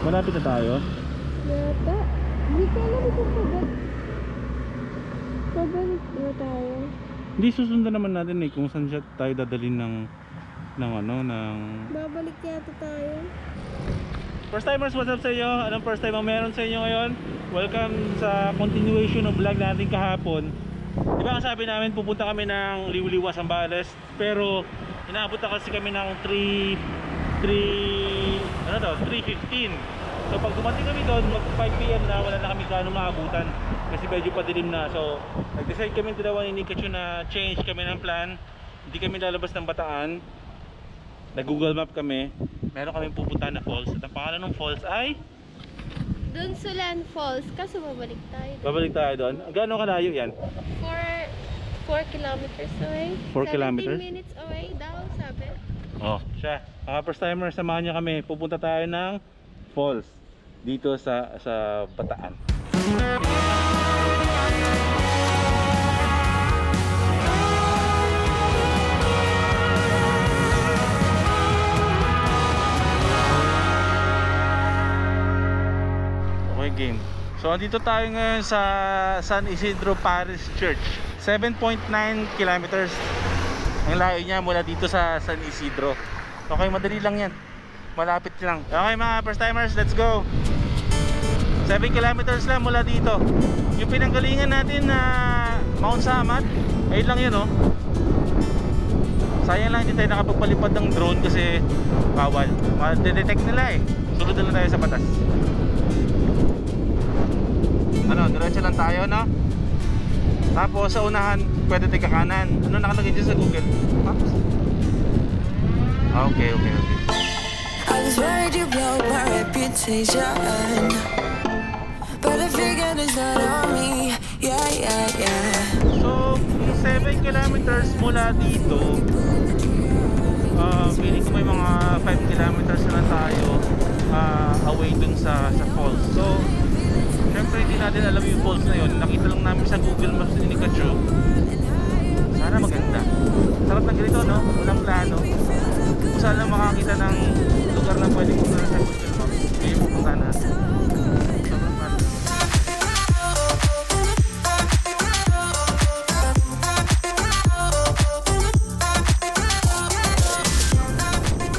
Malapit na tayo. Yata. Hindi ko alam kung pabalik na tayo. Hindi, susundan naman natin eh kung saan siya tayo dadalhin ng Babalik yata tayo. First timers, what's up sa inyo? Anong first time ang meron sa inyo ngayon? Welcome sa continuation ng vlog natin kahapon. Di ba ang sabi namin pupunta kami ng Liwliwa, Zambales, pero inaabot na kasi kami ng 3:15. So pag dumating kami doon, mag 5 PM na, wala na kami gaano maabutan kasi medyo padilim na. So nag-decide kami dalawa ni Nikachu na change kami ng plan. Hindi kami lalabas ng Bataan. Nag-Google Map kami. Meron kaming pupuntahan na falls. At ang pangalan ng falls ay Dunsulan Falls. Kaso babalik tayo. babalik tayo doon. Gaano kalayo yan? 4 kilometers away. 4 kilometers? 17 minutes away daw, sabi. Oh, siya. Mga first timer, samahan niyo kami. Pupunta tayo ng falls dito sa Bataan. Okay, game. So andito tayo ngayon sa San Isidro Parish Church. 7.9 kilometers ang layo niya mula dito sa San Isidro. Okay, madali lang yan. Malapit lang. Okay mga first timers, let's go. 7 kilometers lang mula dito. Yung pinanggalingan natin na Mount Samat, ayun lang yun, oh. Sayang lang hindi tayo nakapagpalipad ng drone kasi bawal. Ma-detect nila eh. Sunod na lang tayo sa batas. Ano, diretso lang tayo, no? Tapos sa unahan, pwede tayo kakanan. Ano nakalagay dyan sa Google Maps? Okay. I was worried you blow my reputation, but I figured it's not on me. Yeah. So, 7 kilometers mula dito, feeling ko may mga 5 kilometers na tayo away dun sa falls. So, syempre hindi natin alam yung falls na yun. Nakita lang namin sa Google Maps ni Nikachu. Sana maganda. Sarap na ganito, no? Walang plano. Kung saan lang makakita ng lugar na pwede punta sa Google Maps, may pupunta natin. Sobrang plano.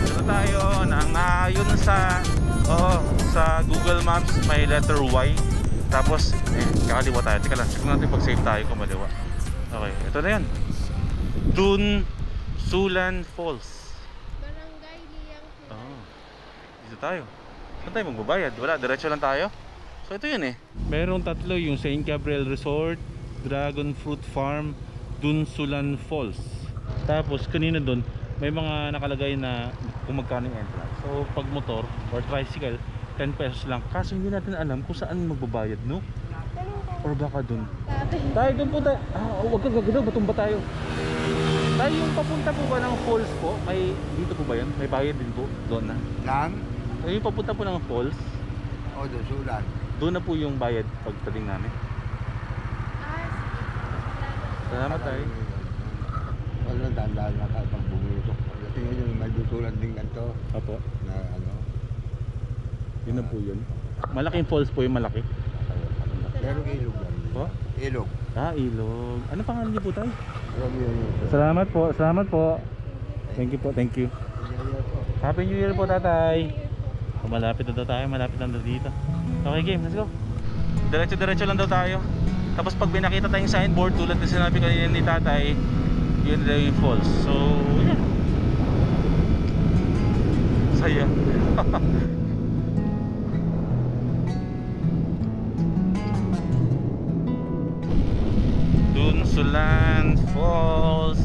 Dito tayo na yun sa Google Maps may letter Y. Tapos kakaliwa tayo. Teka lang, check natin pag save tayo kung maliwa. Okay, ito na yan. Dunsulan Falls. Barangay Liyang. Oh, dito tayo. Saan tayo magbabayad? Wala, diretso lang tayo. So ito yun eh. Merong tatlo, yung St. Gabriel Resort, Dragon Fruit Farm, Dunsulan Falls. Tapos kanina doon may mga nakalagay na kung magkano yung entrance. So pag motor or tricycle, 10 pesos lang. Kaso hindi natin alam kung saan magbabayad, no? Or baka doon. Tayo doon po tayo. Huwag kang gagalaw, batumba tayo. Tayo yung papunta po ba ng falls po? May dito po ba yan? May bayad din po doon na. Lang? Yung papunta po ng falls, O, Dunsulan. doon na po yung bayad pagdating namin. Salamat tayo. Wala, dahan-dahan na ka pag bumulusok. Tingnan nyo, may Dunsulan din ganito. Apo, Na ano. yun na po yun. Malaking falls po yung malaki. Pero ilog lang. Po? Ilog. Ilog. Ano pangalan niyo po tayo? Romeo yun. Salamat po. Thank you po. Happy New Year po, tatay. Malapit na daw tayo, malapit na daw dito. Okay, game, let's go. Diretso lang daw tayo. Tapos pag binakita tayong signboard, tulad na sinabi kanina ni tatay, yun daw yung falls. So, yeah. Saya. Dunsulan Falls.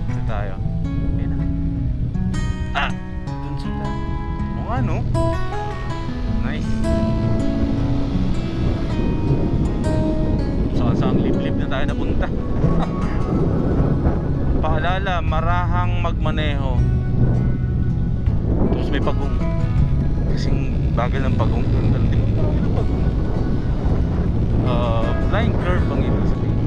Dito tayo. Okay na. Dunsulan. O nga, no? Nice. Saan liblib na tayo napunta. Paalala, marahang magmaneho. Tapos may pagong. Kasing bagal ng pagong. Flying curve ang ibig sabihin.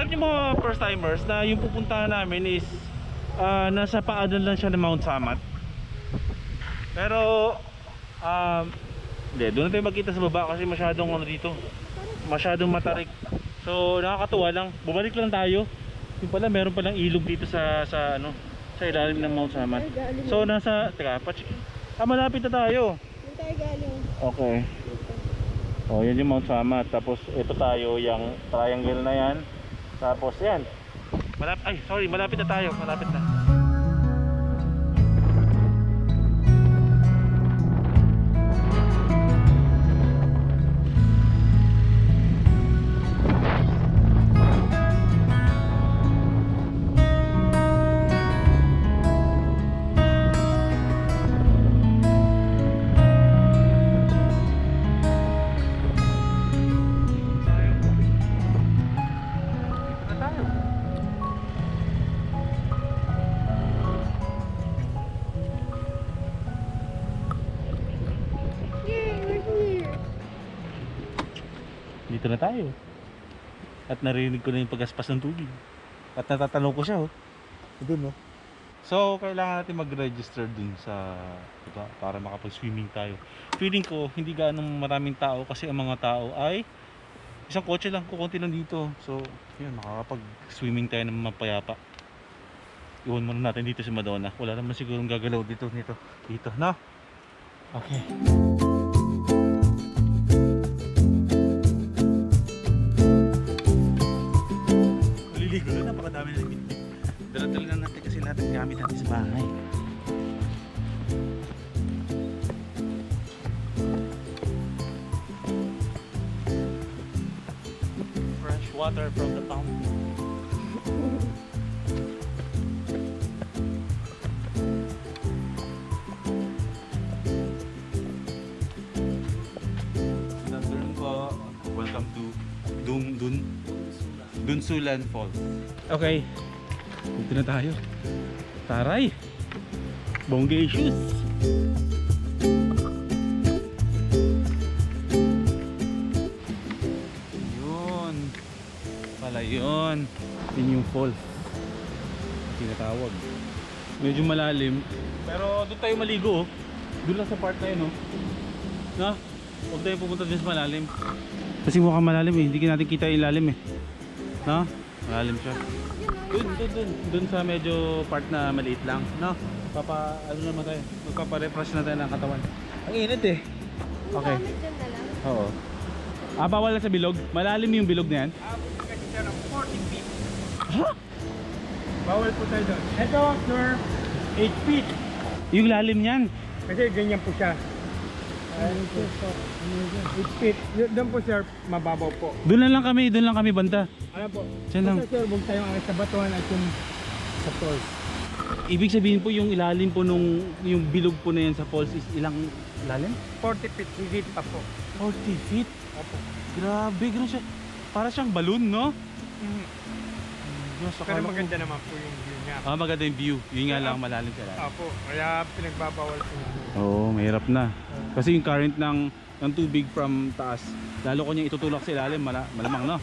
alam niyo mga first timers na yung pupuntahan namin is nasa paanan lang siya ng Mount Samat. Pero hindi, doon na tayo magkita sa baba kasi masyadong ano dito, masyadong matarik. So nakakatuwa lang, bumalik lang tayo. Yung pala meron palang ilog dito sa ano, sa ilalim ng Mount Samat. So nasa, teka, malapit na tayo. Doon tayo galing. Okay. Oh, yan yung Mount Samat. Tapos ito tayo, yung triangle na yan. Tapos yan. Malapit na tayo. Malapit na. Dito na tayo. At narinig ko na yung pagaspas ng tubig. At natatanong ko siya, oh. Doon, oh. So, kailangan natin mag-register dun sa diba, para makapag-swimming tayo. Feeling ko, hindi gaano maraming tao kasi ang mga tao ay isang kotse lang, kukunti lang dito. So, yun, makakapag-swimming tayo ng mapayapa. Iwan muna natin dito si Madonna. Wala naman sigurong gagalaw dito, no? Okay. Napakadami na limit. Dala-dala na natin kasi lahat ng gamit natin sa bahay. Fresh water from the fountain. Nandun po. Welcome to Dunsulan Falls. Okay, dito na tayo. Taray! Bongga issues! Yun! Pala yun! Yun yung falls. Tinatawag. Medyo malalim. Pero doon tayo maligo, oh. Doon lang sa part na yun, oh. Na? Huwag tayo pupunta dun sa malalim. Kasi mukhang malalim eh. Hindi natin kita yung ilalim eh. No? Malalim siya. Dun sa medyo part na maliit lang, no? Ano naman tayo? Magpapa-refresh na tayo ng katawan. Ang init eh. Okay. Gamit dyan na lang. Oo. Bawal na sa bilog? Malalim yung bilog na yan? Kasi siya ng 40 feet. Ha? Bawal po tayo doon. Ito, sir, 8 feet. Yung lalim yan? Kasi ganyan po siya. 8 feet. Doon po, sir, mababaw po. Doon lang kami banda. Ano po? Diyan lang. Basta, sir, huwag tayong angit sa batuan at yung sa falls. Ibig sabihin po yung ilalim po nung yung bilog po na yan sa falls is ilang lalim? 40 feet, higit pa po. 40 feet? Opo. Grabe, gano'n siya. Para siyang balloon, no? Yes, Pero maganda naman po yung view niya. maganda yung view. Yun nga lang, malalim siya. Opo, kaya pinagbabawal po niya. Oo, mahirap na. Kasi yung current ng tubig from taas, lalo ko niyang itutulak sa ilalim, malamang, no?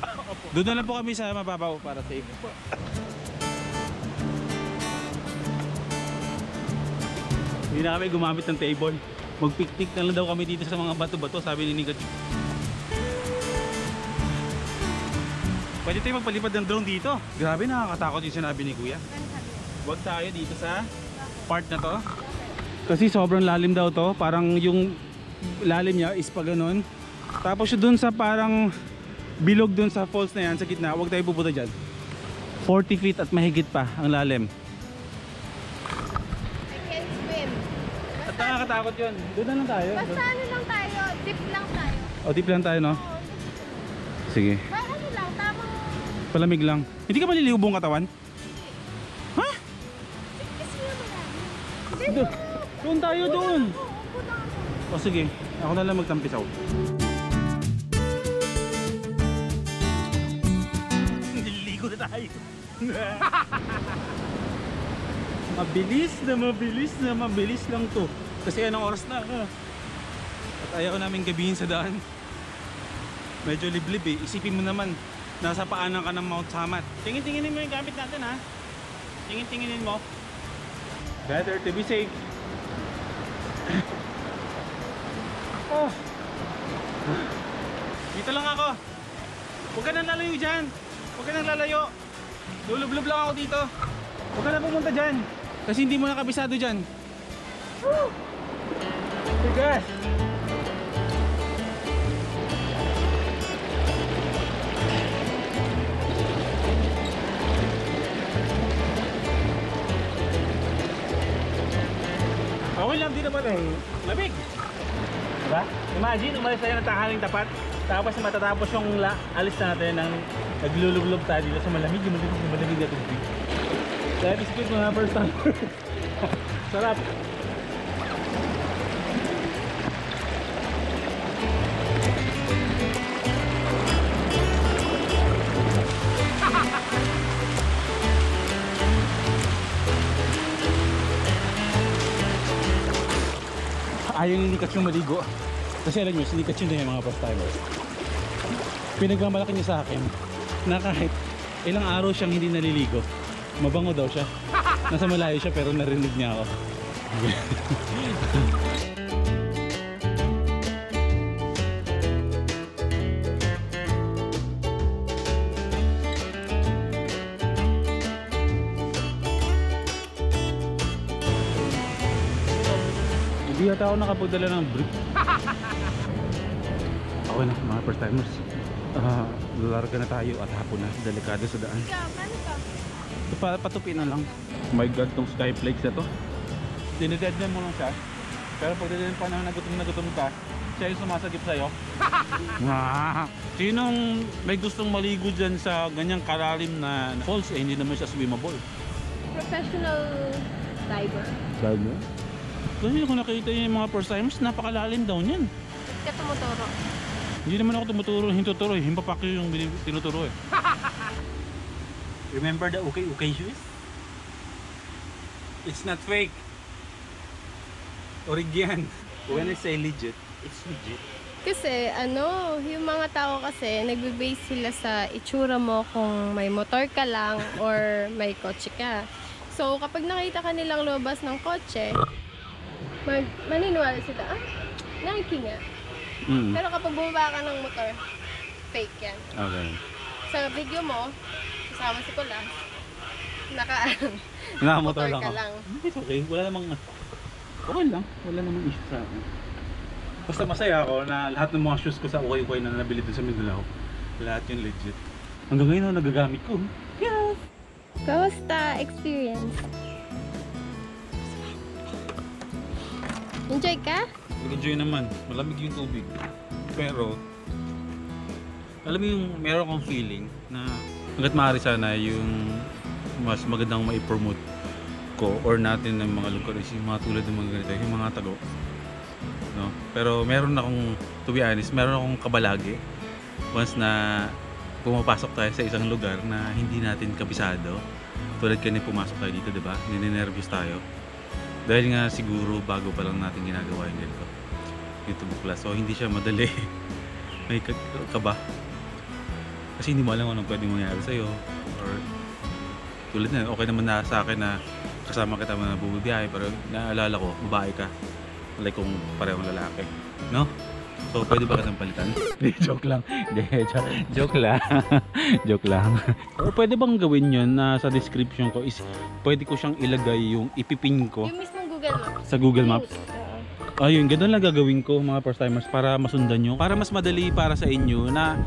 Doon na lang po kami sa mababaw para safe. Hindi na kami gumamit ng table. Mag-picnic na lang daw kami dito sa mga bato-bato, sabi ni Nigat. Pwede tayo magpalipad ng drone dito. Grabe, nakakatakot yung sinabi ni Kuya. Huwag tayo dito sa part na to. Kasi sobrang lalim daw to. Parang yung lalim niya is pa ganun. Tapos yung dun sa parang bilog dun sa falls na yan sa gitna, huwag tayo pupunta dyan. 40 feet at mahigit pa ang lalim. I can't swim. At nakakatakot yun. Doon na lang tayo. Basta ano lang tayo, dip lang tayo. O, tip lang tayo, no? Oo, Sige. ano lang, tamang Palamig lang. Hindi ka maliliw buong katawan? Ha? kasi nga malalim. Doon tayo doon. Oo, upo na ako. O sige, ako na lang magtampisaw. Nililigo na tayo. Mabilis lang to. Kasi anong oras na? At ayaw namin gabihin sa daan. Medyo liblib eh. Isipin mo naman, nasa paanan ka ng Mount Samat. Tingin-tinginin mo yung gamit natin ha. Tingin-tinginin mo. Better to be safe. Oh. Dito lang ako. Huwag ka nang lalayo dyan. Huwag ka nang lalayo. Lulublob lang ako dito. Huwag ka na pumunta dyan. Kasi hindi mo nakabisado dyan. Woo! Tigas! Okay lang, di naman lamig. Diba? Imagine, umalis tayo ng tanghaling tapat. Tapos matatapos yung alis natin ng naglulublob tayo dito sa malamig na tubig. That is good mga first time. Sarap. Ayaw nilikat yung maligo. Kasi alam nyo, sinikat yun na yung mga first timers. Pinagmamalaki niya sa akin na kahit ilang araw siyang hindi naliligo, mabango daw siya. Nasa malayo siya pero narinig niya ako. Hindi yata ako nakapagdala ng brief. Okay na mga first timers. Larga na tayo at hapon na. Delikado sa daan. Patupi na lang. Oh my god, tong Skyflakes na to. Dinidedyan mo lang siya. Pero pag dinidedyan pa na gutom ka, siya yung sumasagip sa'yo. Sinong may gustong maligo dyan sa ganyang kalalim na falls, eh hindi naman siya swimmable. Professional diver. Diver? Kasi kung nakita niyo yung mga first timers, napakalalim daw niyan. Ka tumuturo. Hindi naman ako tumuturo, hintuturo eh. Himpapakyo yung tinuturo eh. Remember the okay shoes? It's not fake. Original. When I say legit, it's legit. Kasi yung mga tao kasi nagbe-base sila sa itsura mo kung may motor ka lang or may kotse ka. So kapag nakita ka nilang lumabas ng kotse, maniniwala sila, Nike nga. Pero kapag bumaba ka ng motor, fake yan. Okay. Sa video mo, kasama si Kulas, naka-motor ka lang. It's okay, wala namang okay lang, wala namang issue sa akin. Basta masaya ako na lahat ng mga shoes ko sa okay na nabili dun sa Mindanao, lahat yung legit. Hanggang ngayon nagagamit ko. Yes! Kamusta experience? Enjoy ka? Nag-enjoy naman, malamig yung tubig. Pero alam mo yung meron akong feeling na hanggat maaari sana yung mas magandang mai-promote ko or natin ng mga lugar is yung mga tulad ng mga ganito, yung mga tago, no? Pero meron akong, to be honest, meron akong kabalagi once na pumapasok tayo sa isang lugar na hindi natin kabisado. Tulad kanina pumasok tayo dito, diba? Ninenervyos tayo dahil nga siguro bago pa lang natin ginagawa yung ganito, YouTube class. So hindi siya madali. May kaba kasi hindi mo alam anong pwedeng mangyari sa'yo. Or tulad na, okay naman na sa akin na kasama kita na bumibiyahe, pero naalala ko, babae ka, like kung parehong lalaki, no? So pwede ba kitang palitan? Joke lang. Joke lang. Joke lang. Or pwede bang gawin yun na sa description ko is pwede ko siyang ilagay yung ipipin ko Yung mismong Google Maps. sa Google Maps. Ayun, ganun lang gagawin ko mga first timers para masundan nyo. Para mas madali para sa inyo na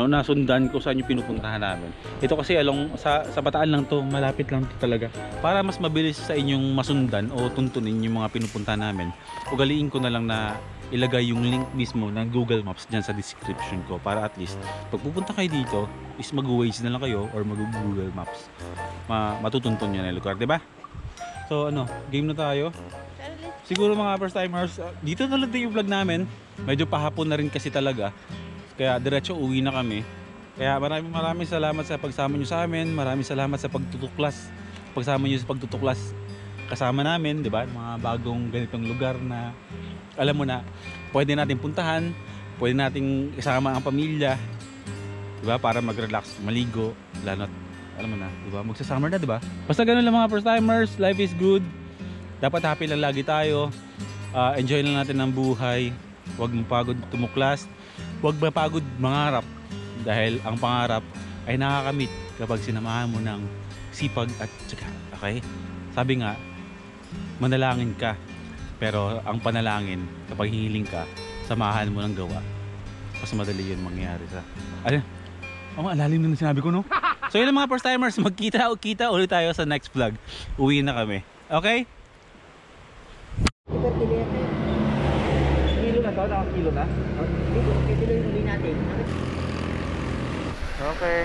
nasundan ko saan yung pinupuntahan namin. Ito kasi sa Bataan lang to, malapit lang to talaga. Para mas mabilis sa inyong masundan o tuntunin yung mga pinupuntahan namin, ugaliin ko na lang na ilagay yung link mismo ng Google Maps dyan sa description ko. Para at least, pag pupunta kayo dito, is mag-Waze na lang kayo or mag-Google Maps. Matutuntun nyo na yung lugar, diba? So game na tayo. Siguro mga first timers, dito na lang din yung vlog namin. Medyo pahapon na rin kasi talaga. Kaya diretso uwi na kami. Kaya maraming salamat sa pagsama nyo sa amin. Maraming salamat sa pagtutuklas. Pagsama nyo sa pagtutuklas kasama namin, di ba? Mga bagong ganitong lugar na alam mo na pwede natin puntahan, pwede nating kasama ang pamilya. Diba? Para mag-relax, maligo, lalo alam mo na, diba? Magsa-summer na, diba? Basta ganun lang mga first timers, life is good. Dapat happy lang lagi tayo. Enjoy lang natin ang buhay. Huwag mapagod tumuklas. Huwag mapagod mangarap. Dahil ang pangarap ay nakakamit kapag sinamahan mo ng sipag at tsaga. Okay? Sabi nga, manalangin ka. Pero ang panalangin, kapag hihiling ka, samahan mo ng gawa. Mas madali yun mangyayari sa... Ano? Oh, alalim na sinabi ko, no? So yun lang mga first timers, magkita ulit tayo sa next vlog. Uwi na kami. Okay? Kilo na to? Nakakilo na? Dito, kilo yung uli natin. Okay.